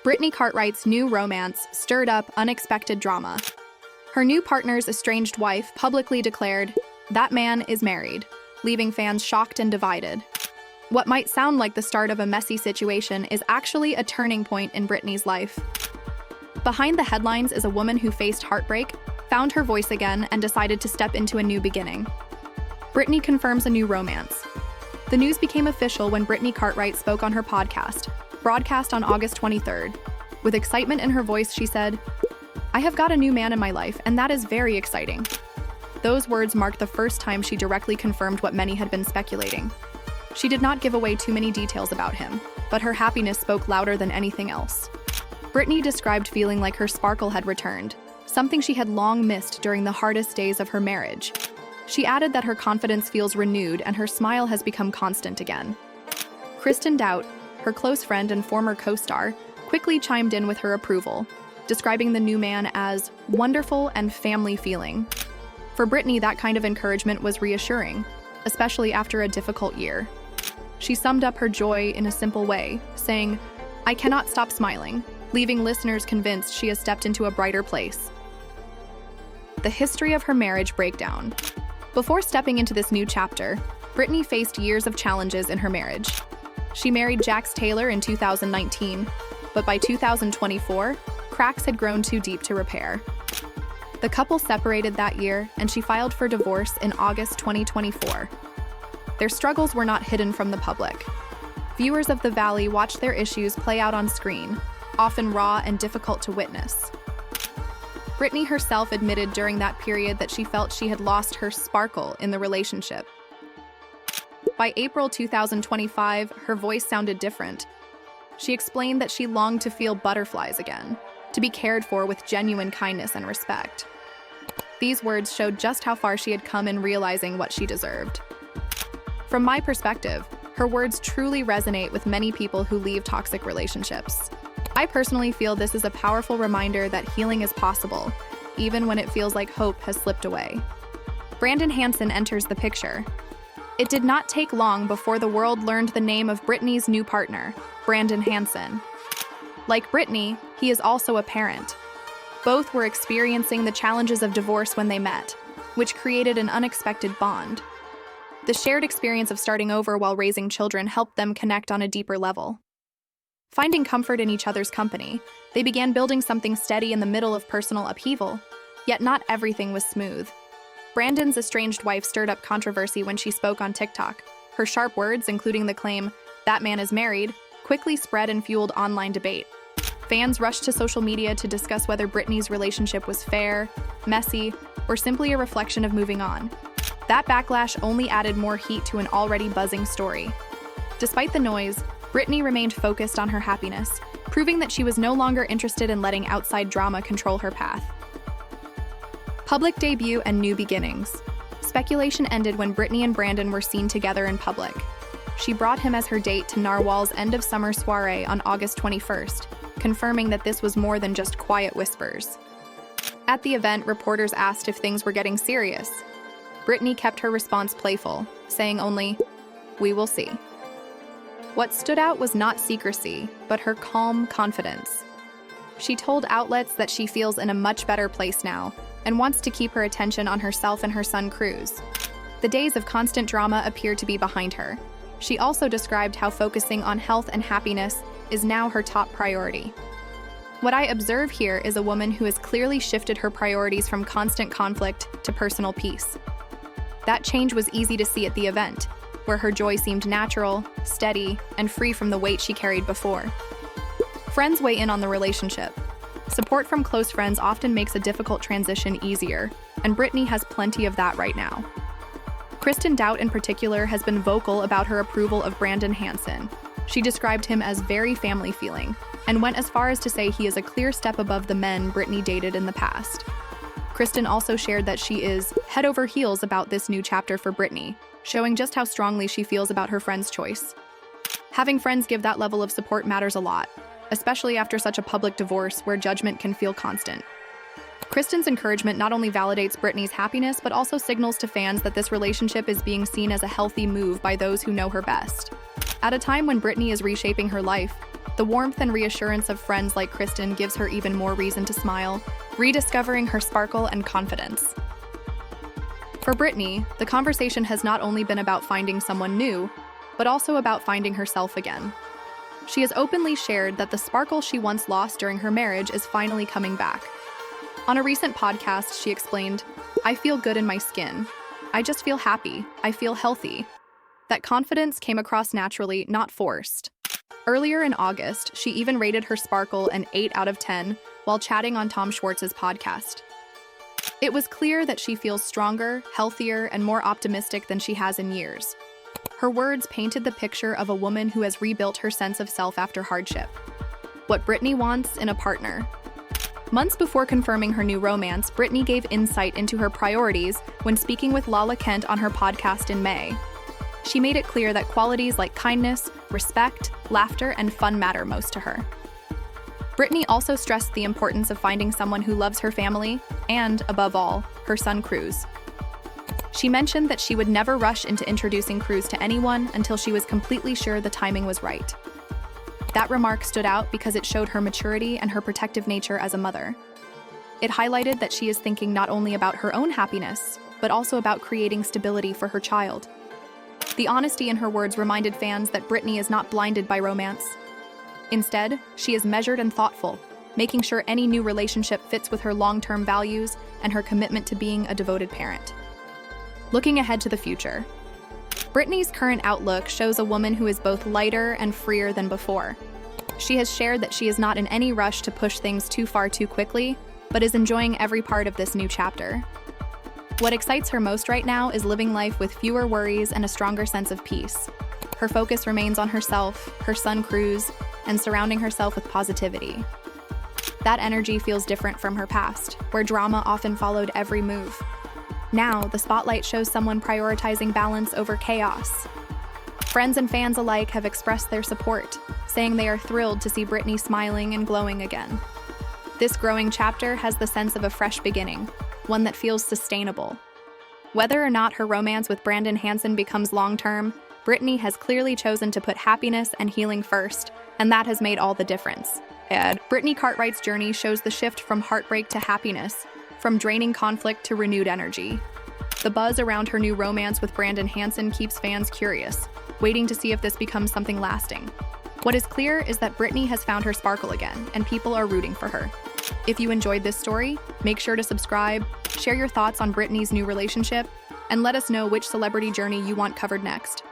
Brittany Cartwright's new romance stirred up unexpected drama. Her new partner's estranged wife publicly declared, "That man is married," leaving fans shocked and divided. What might sound like the start of a messy situation is actually a turning point in Brittany's life. Behind the headlines is a woman who faced heartbreak, found her voice again, and decided to step into a new beginning. Brittany confirms a new romance. The news became official when Brittany Cartwright spoke on her podcast, broadcast on August 23rd. With excitement in her voice, she said, "I have got a new man in my life, and that is very exciting." Those words marked the first time she directly confirmed what many had been speculating. She did not give away too many details about him, but her happiness spoke louder than anything else. Brittany described feeling like her sparkle had returned, something she had long missed during the hardest days of her marriage. She added that her confidence feels renewed and her smile has become constant again. Kristen Doubt, her close friend and former co-star, quickly chimed in with her approval, describing the new man as wonderful and family feeling. For Brittany, that kind of encouragement was reassuring, especially after a difficult year. She summed up her joy in a simple way, saying, "I cannot stop smiling," leaving listeners convinced she has stepped into a brighter place. The history of her marriage breakdown. Before stepping into this new chapter, Brittany faced years of challenges in her marriage. She married Jax Taylor in 2019, but by 2024, cracks had grown too deep to repair. The couple separated that year, and she filed for divorce in August 2024. Their struggles were not hidden from the public. Viewers of The Valley watched their issues play out on screen, often raw and difficult to witness. Brittany herself admitted during that period that she felt she had lost her sparkle in the relationship. By April 2025, her voice sounded different. She explained that she longed to feel butterflies again, to be cared for with genuine kindness and respect. These words showed just how far she had come in realizing what she deserved. From my perspective, her words truly resonate with many people who leave toxic relationships. I personally feel this is a powerful reminder that healing is possible, even when it feels like hope has slipped away. Brandon Hansen enters the picture. It did not take long before the world learned the name of Brittany's new partner, Brandon Hansen. Like Brittany, he is also a parent. Both were experiencing the challenges of divorce when they met, which created an unexpected bond. The shared experience of starting over while raising children helped them connect on a deeper level. Finding comfort in each other's company, they began building something steady in the middle of personal upheaval, yet not everything was smooth. Brandon's estranged wife stirred up controversy when she spoke on TikTok. Her sharp words, including the claim, "That man is married," quickly spread and fueled online debate. Fans rushed to social media to discuss whether Brittany's relationship was fair, messy, or simply a reflection of moving on. That backlash only added more heat to an already buzzing story. Despite the noise, Brittany remained focused on her happiness, proving that she was no longer interested in letting outside drama control her path. Public debut and new beginnings. Speculation ended when Brittany and Brandon were seen together in public. She brought him as her date to Narwhal's end-of-summer soiree on August 21st, confirming that this was more than just quiet whispers. At the event, reporters asked if things were getting serious. Brittany kept her response playful, saying only, "We will see." What stood out was not secrecy, but her calm confidence. She told outlets that she feels in a much better place now and wants to keep her attention on herself and her son Cruz. The days of constant drama appear to be behind her. She also described how focusing on health and happiness is now her top priority. What I observe here is a woman who has clearly shifted her priorities from constant conflict to personal peace. That change was easy to see at the event, where her joy seemed natural, steady, and free from the weight she carried before. Friends weigh in on the relationship. Support from close friends often makes a difficult transition easier, and Brittany has plenty of that right now. Kristen Doubt in particular has been vocal about her approval of Brandon Hansen. She described him as very family feeling, and went as far as to say he is a clear step above the men Brittany dated in the past. Kristen also shared that she is head over heels about this new chapter for Brittany, showing just how strongly she feels about her friend's choice. Having friends give that level of support matters a lot, especially after such a public divorce where judgment can feel constant. Kristen's encouragement not only validates Brittany's happiness, but also signals to fans that this relationship is being seen as a healthy move by those who know her best. At a time when Brittany is reshaping her life, The warmth and reassurance of friends like Kristen gives her even more reason to smile, rediscovering her sparkle and confidence. For Brittany, the conversation has not only been about finding someone new, but also about finding herself again. She has openly shared that the sparkle she once lost during her marriage is finally coming back. On a recent podcast, she explained, "I feel good in my skin. I just feel happy. I feel healthy." That confidence came across naturally, not forced. Earlier in August, she even rated her sparkle an 8 out of 10 while chatting on Tom Schwartz's podcast. It was clear that she feels stronger, healthier, and more optimistic than she has in years. Her words painted the picture of a woman who has rebuilt her sense of self after hardship. What Brittany wants in a partner. Months before confirming her new romance, Brittany gave insight into her priorities when speaking with Lala Kent on her podcast in May. She made it clear that qualities like kindness, respect, laughter, and fun matter most to her. Brittany also stressed the importance of finding someone who loves her family and, above all, her son Cruz. She mentioned that she would never rush into introducing Cruz to anyone until she was completely sure the timing was right. That remark stood out because it showed her maturity and her protective nature as a mother. It highlighted that she is thinking not only about her own happiness, but also about creating stability for her child. The honesty in her words reminded fans that Brittany is not blinded by romance. Instead, she is measured and thoughtful, making sure any new relationship fits with her long-term values and her commitment to being a devoted parent. Looking ahead to the future, Brittany's current outlook shows a woman who is both lighter and freer than before. She has shared that she is not in any rush to push things too far too quickly, but is enjoying every part of this new chapter. What excites her most right now is living life with fewer worries and a stronger sense of peace. Her focus remains on herself, her son Cruz, and surrounding herself with positivity. That energy feels different from her past, where drama often followed every move. Now, the spotlight shows someone prioritizing balance over chaos. Friends and fans alike have expressed their support, saying they are thrilled to see Brittany smiling and glowing again. This growing chapter has the sense of a fresh beginning, one that feels sustainable. Whether or not her romance with Brandon Hansen becomes long-term, Brittany has clearly chosen to put happiness and healing first, and that has made all the difference. Brittany Cartwright's journey shows the shift from heartbreak to happiness, from draining conflict to renewed energy. The buzz around her new romance with Brandon Hansen keeps fans curious, waiting to see if this becomes something lasting. What is clear is that Brittany has found her sparkle again, and people are rooting for her. If you enjoyed this story, make sure to subscribe, share your thoughts on Brittany's new relationship, and let us know which celebrity journey you want covered next.